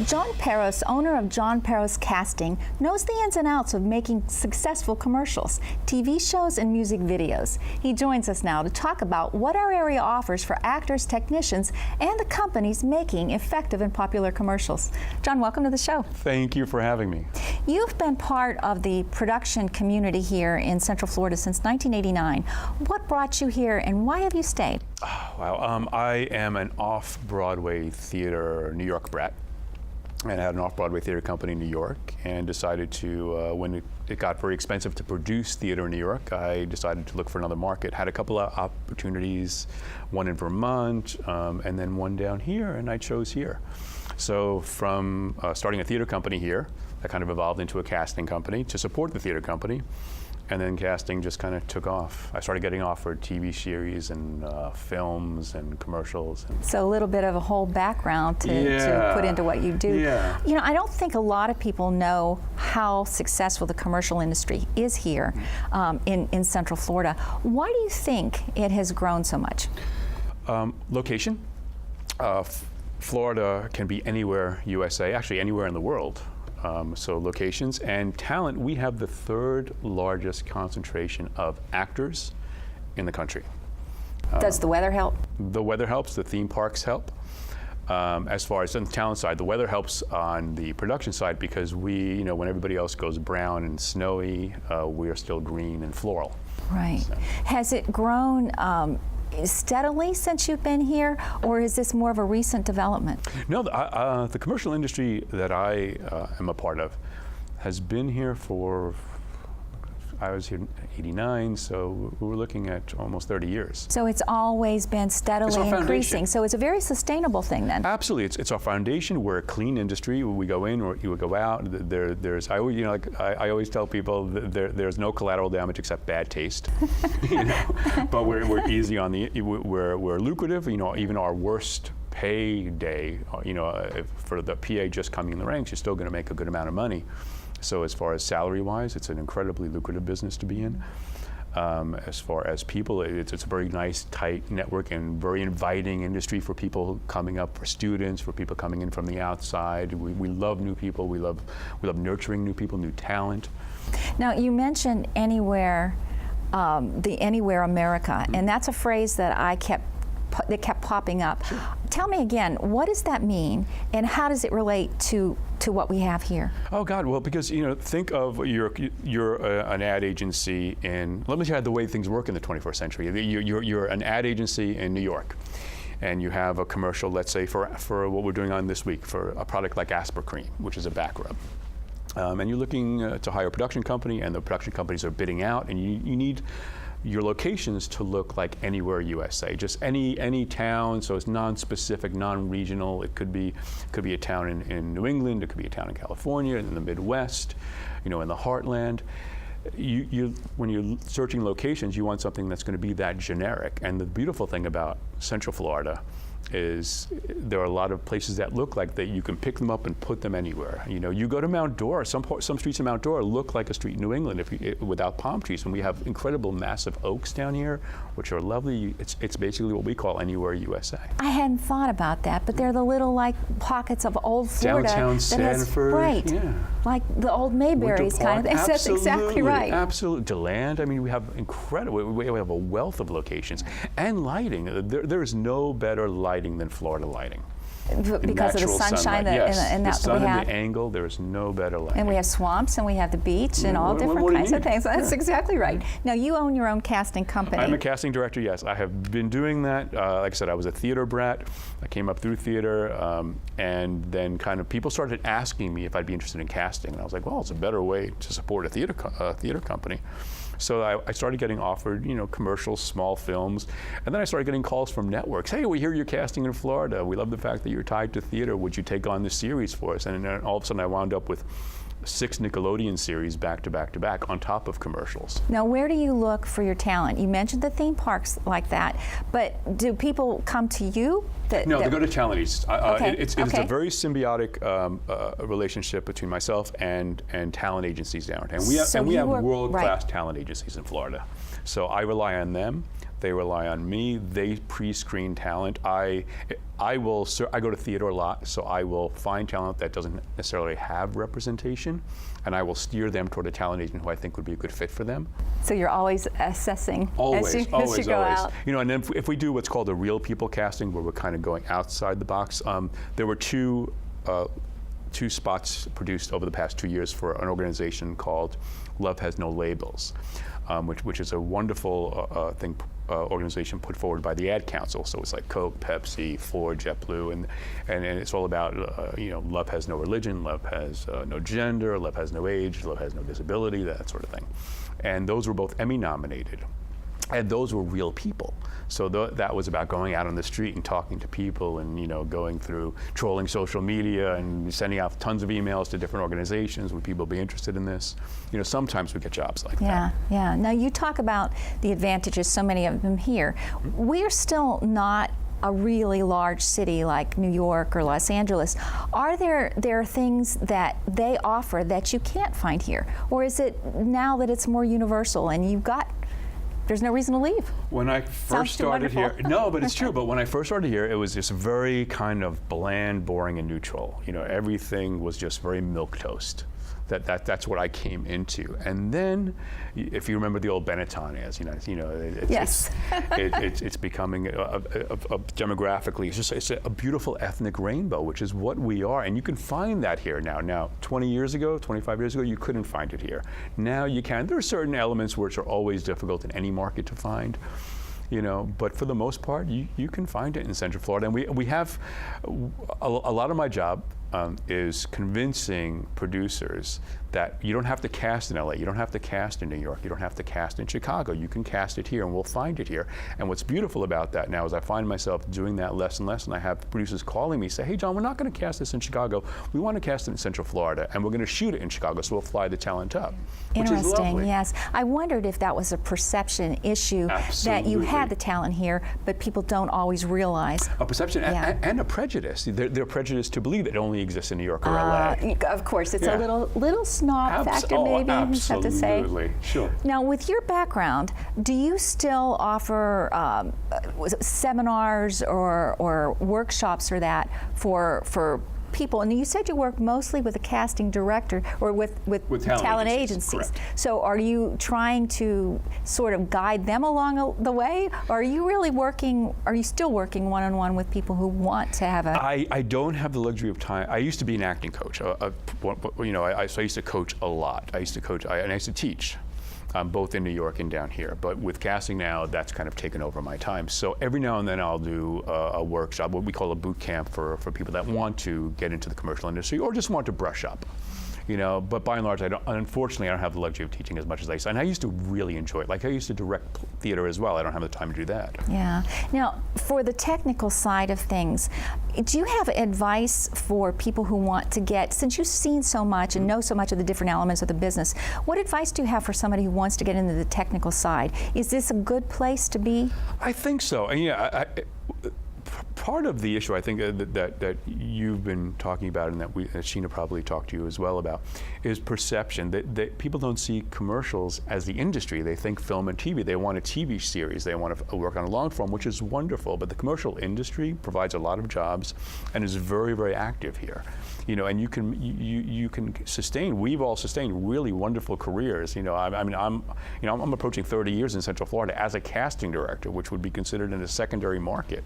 John Peros, owner of John Peros Casting, knows the ins and outs of making successful commercials, TV shows, and music videos. He joins us now to talk about what our area offers for actors, technicians, and the companies making effective and popular commercials. John, welcome to the show. Thank you for having me. You've been part of the production community here in Central Florida since 1989. What brought you here and why have you stayed? Oh, wow. I am an off-Broadway theater New York brat. And had an off-Broadway theater company in New York, and decided to, when it got very expensive to produce theater in New York, I decided to look for another market. Had a couple of opportunities, one in Vermont, and then one down here, and I chose here. So from starting a theater company here, that kind of evolved into a casting company to support the theater company. And then casting just kind of took off. I started getting offered TV series and films and commercials. So a little bit of a whole background to put into what you do. Yeah. You know, I don't think a lot of people know how successful the commercial industry is here in Central Florida. Why do you think it has grown so much? Location. Florida can be anywhere USA, actually anywhere in the world. So locations and talent, we have the third largest concentration of actors in the country. Does the weather help? The weather helps, the theme parks help. As far as on the talent side, the weather helps on the production side because we, when everybody else goes brown and snowy, we are still green and floral. Right. So. Has it grown steadily since you've been here, or is this more of a recent development? No, the commercial industry that I am a part of has been here for, I was here in '89, so we were looking at almost 30 years. So it's always been steadily increasing. So it's a very sustainable thing then. Absolutely, it's our foundation. We're a clean industry. We go in or you would go out. There's I always I always tell people there's no collateral damage except bad taste. But we're easy on the we're lucrative. Even our worst pay day. For the PA just coming in the ranks, you're still going to make a good amount of money. So as far as salary-wise, it's an incredibly lucrative business to be in. As far as people, it's a very nice, tight network and very inviting industry for people coming up, for students, for people coming in from the outside. We love new people. We love nurturing new people, new talent. Now, you mentioned Anywhere, the Anywhere America, and that's a phrase that that kept popping up. Sure. Tell me again, what does that mean, and how does it relate to what we have here? Oh God, well, because think of you're an ad agency in. Let me tell you the way things work in the 21st century. You're an ad agency in New York, and you have a commercial, let's say for what we're doing on this week for a product like Aspercreme, which is a back rub. And you're looking to hire a production company, and the production companies are bidding out, and you need your locations to look like Anywhere USA, just any town. So it's non-specific, non-regional. It could be a town in New England. It could be a town in California, in the Midwest, in the heartland. When you're searching locations, you want something that's going to be that generic. And the beautiful thing about Central Florida is there are a lot of places that look like that you can pick them up and put them anywhere. You go to Mount Dora, some streets in Mount Dora look like a street in New England without palm trees, and we have incredible massive oaks down here, which are lovely. It's basically what we call Anywhere USA. I hadn't thought about that, but they're the little pockets of old Florida. Downtown Sanford, right? Yeah. Like the old Mayberries kind of thing. That's exactly right. Absolutely. DeLand. I mean, we have incredible. We have a wealth of locations and lighting. There is no better lighting than Florida lighting. Because of the sunshine and the sun we have. and the angle, there is no better lighting. And we have swamps and we have the beach and all different kinds of things. That's exactly right. Now, you own your own casting company. I'm a casting director, yes. I have been doing that. Like I said, I was a theater brat. I came up through theater, and then kind of people started asking me if I'd be interested in casting. And I was like, well, it's a better way to support a theater company. So I started getting offered, commercials, small films, and then I started getting calls from networks. Hey, we hear you're casting in Florida. We love the fact that you're tied to theater. Would you take on this series for us? And then all of a sudden I wound up with 6 Nickelodeon series back to back to back on top of commercials. Now, where do you look for your talent? You mentioned the theme parks like that, but do people come to you? No, they go to talent agencies. It's okay. a very symbiotic relationship between myself and talent agencies downtown. We have world-class talent agencies in Florida. So I rely on them. They rely on me. They pre-screen talent. I go to theater a lot, so I will find talent that doesn't necessarily have representation, and I will steer them toward a talent agent who I think would be a good fit for them. So you're always assessing Always, as you always, go always. out. You know, and then if we do what's called a real people casting, where we're kind of going outside the box, there were two spots produced over the past 2 years for an organization called Love Has No Labels, which is a wonderful organization put forward by the Ad Council. So it's like Coke, Pepsi, Ford, JetBlue, and it's all about love has no religion, love has no gender, love has no age, love has no disability, that sort of thing. And those were both Emmy nominated. And those were real people. So that was about going out on the street and talking to people and, going through trolling social media and sending out tons of emails to different organizations. Would people be interested in this? Sometimes we get jobs like that. Yeah. Now you talk about the advantages, so many of them here. We're still not a really large city like New York or Los Angeles. Are there things that they offer that you can't find here? Or is it now that it's more universal and there's no reason to leave? When I first started here, no, but it's true. But when I first started here, it was just very kind of bland, boring, and neutral. Everything was just very milquetoast. That's what I came into. And then, if you remember the old Benetton ads, Yes. it's becoming demographically, it's a beautiful ethnic rainbow, which is what we are. And you can find that here now. Now, 20 years ago, 25 years ago, you couldn't find it here. Now you can. There are certain elements which are always difficult in any market to find. But for the most part, you can find it in Central Florida. And we have a lot of my job is convincing producers that you don't have to cast in LA, you don't have to cast in New York, you don't have to cast in Chicago. You can cast it here and we'll find it here. And what's beautiful about that now is I find myself doing that less and less, and I have producers calling me, say, hey John, we're not going to cast this in Chicago, we want to cast it in Central Florida, and we're going to shoot it in Chicago, so we'll fly the talent up. Which is lovely. Interesting, yes. I wondered if that was a perception issue. Absolutely. That you had the talent here, but people don't always realize. A perception and a prejudice. They're prejudiced to believe it only exists in New York or LA. Of course, it's a little snob factor, maybe, you have to say. Absolutely, sure. Now, with your background, do you still offer seminars or workshops or that for people? And you said you work mostly with a casting director or with talent agencies. Correct. So are you trying to sort of guide them along the way? Or are you still working one-on-one with people who want to have a... I don't have the luxury of time. I used to be an acting coach. So I used to coach a lot. I used to coach, and I used to teach. Both in New York and down here. But with casting now, that's kind of taken over my time. So every now and then I'll do a workshop, what we call a boot camp for people that want to get into the commercial industry or just want to brush up. But by and large, unfortunately, I don't have the luxury of teaching as much as I used to. And I used to really enjoy it. Like I used to direct theater as well. I don't have the time to do that. Yeah. Now, for the technical side of things, do you have advice for people who want to since you've seen so much and know so much of the different elements of the business, what advice do you have for somebody who wants to get into the technical side? Is this a good place to be? I think so. And part of the issue I think that you've been talking about and that Sheena probably talked to you as well about is perception. That people don't see commercials as the industry. They think film and TV. They want a TV series. They want to work on a long form, which is wonderful. But the commercial industry provides a lot of jobs and is very, very active here. And you can sustain. We've all sustained really wonderful careers. I'm approaching 30 years in Central Florida as a casting director, which would be considered in a secondary market.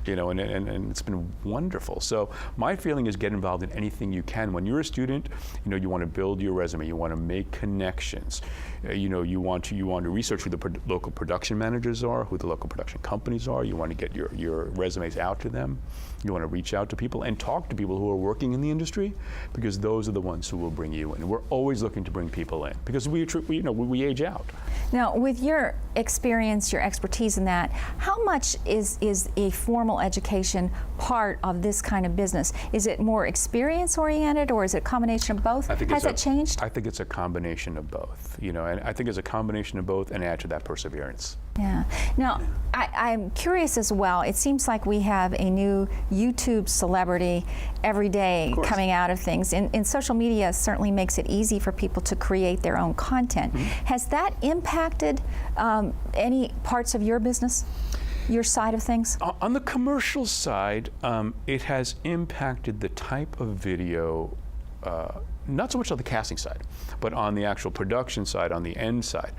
And it's been wonderful. So my feeling is get involved in anything you can. When you're a student, you want to build your resume. You want to make connections. You want to research who the local production managers are, who the local production companies are. You want to get your resumes out to them. You want to reach out to people and talk to people who are working in the industry, because those are the ones who will bring you in. We're always looking to bring people in because we age out. Now, with your experience, your expertise in that, how much is a formal education part of this kind of business? Is it more experience-oriented, or is it a combination of both? Has it changed? I think it's a combination of both. And I think it's a combination of both, and add to that perseverance. Yeah. Now, I'm curious as well. It seems like we have a new YouTube celebrity every day coming out of things. And social media certainly makes it easy for people to create their own content. Has that impacted any parts of your business, your side of things? On the commercial side, it has impacted the type of video, not so much on the casting side, but on the actual production side, on the end side.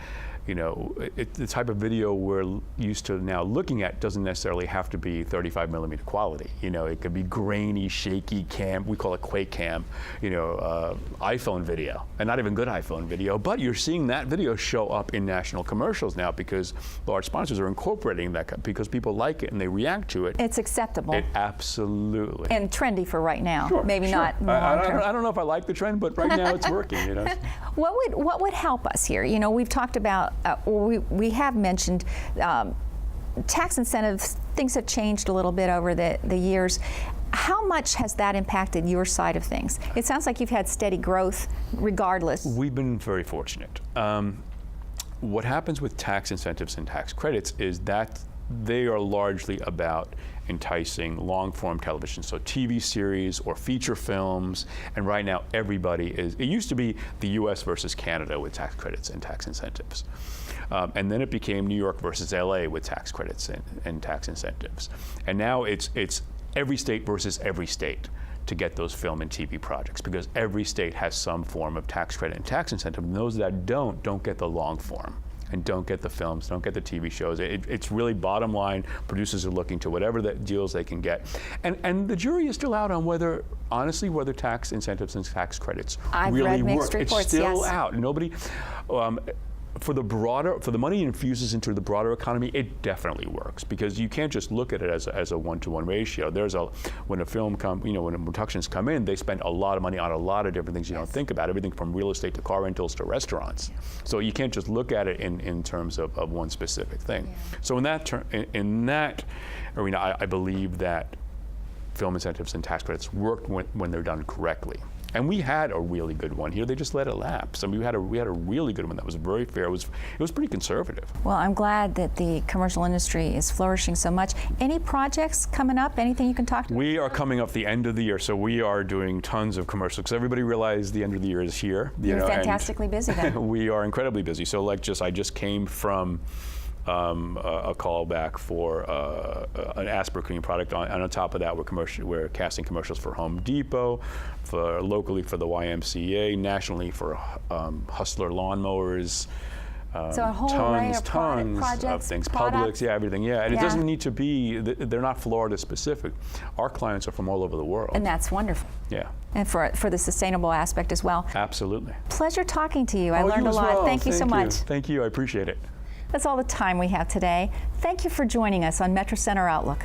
You know, the type of video we're used to now looking at doesn't necessarily have to be 35mm quality. You know, it could be grainy, shaky cam. We call it Quake cam. You know, iPhone video, and not even good iPhone video. But you're seeing that video show up in national commercials now because large sponsors are incorporating that because people like it and they react to it. It's acceptable. It absolutely. And trendy for right now. Sure, Maybe sure. not long term. I don't know if I like the trend, but right now it's working. You know. What would help us here? You know, we've talked about. We have mentioned tax incentives. Things have changed a little bit over the years. How much has that impacted your side of things? It sounds like you've had steady growth regardless. We've been very fortunate. What happens with tax incentives and tax credits is that they are largely about enticing long-form television, so TV series or feature films, and right now everybody is, it used to be the US versus Canada with tax credits and tax incentives. And then it became New York versus LA with tax credits and tax incentives. And now it's every state versus every state to get those film and TV projects because every state has some form of tax credit and tax incentive, and those that don't get the long form. And don't get the films, don't get the TV shows. It's really bottom line. Producers are looking to whatever the deals they can get. And the jury is still out on whether, honestly, whether tax incentives and tax credits really read mixed work. Reports, it's still yes. out. Nobody, for the money it infuses into the broader economy, it definitely works because you can't just look at it as a 1-to-1 ratio. When a film when productions come in, they spend a lot of money on a lot of different things you don't think about, everything from real estate to car rentals to restaurants. So you can't just look at it in terms of one specific thing. Yeah. So in that arena, I believe that film incentives and tax credits worked when they're done correctly. And we had a really good one here. They just let it lapse. I mean, we had a really good one that was very fair. It was pretty conservative. Well, I'm glad that the commercial industry is flourishing so much. Any projects coming up? Anything you can talk to? We are coming up the end of the year, so we are doing tons of commercials because everybody realized the end of the year is here. You're fantastically busy then. We are incredibly busy. So I just came from a call back for an Aspercream product. On top of that, we're casting commercials for Home Depot, locally for the YMCA, nationally for Hustler lawnmowers. So a whole array of projects, of things, products. Publix, everything, and it doesn't need to be, they're not Florida specific. Our clients are from all over the world. And that's wonderful. Yeah. And for the sustainable aspect as well. Absolutely. Pleasure talking to you. I learned a lot. Well. Thank you so much. Thank you, I appreciate it. That's all the time we have today. Thank you for joining us on Metro Center Outlook.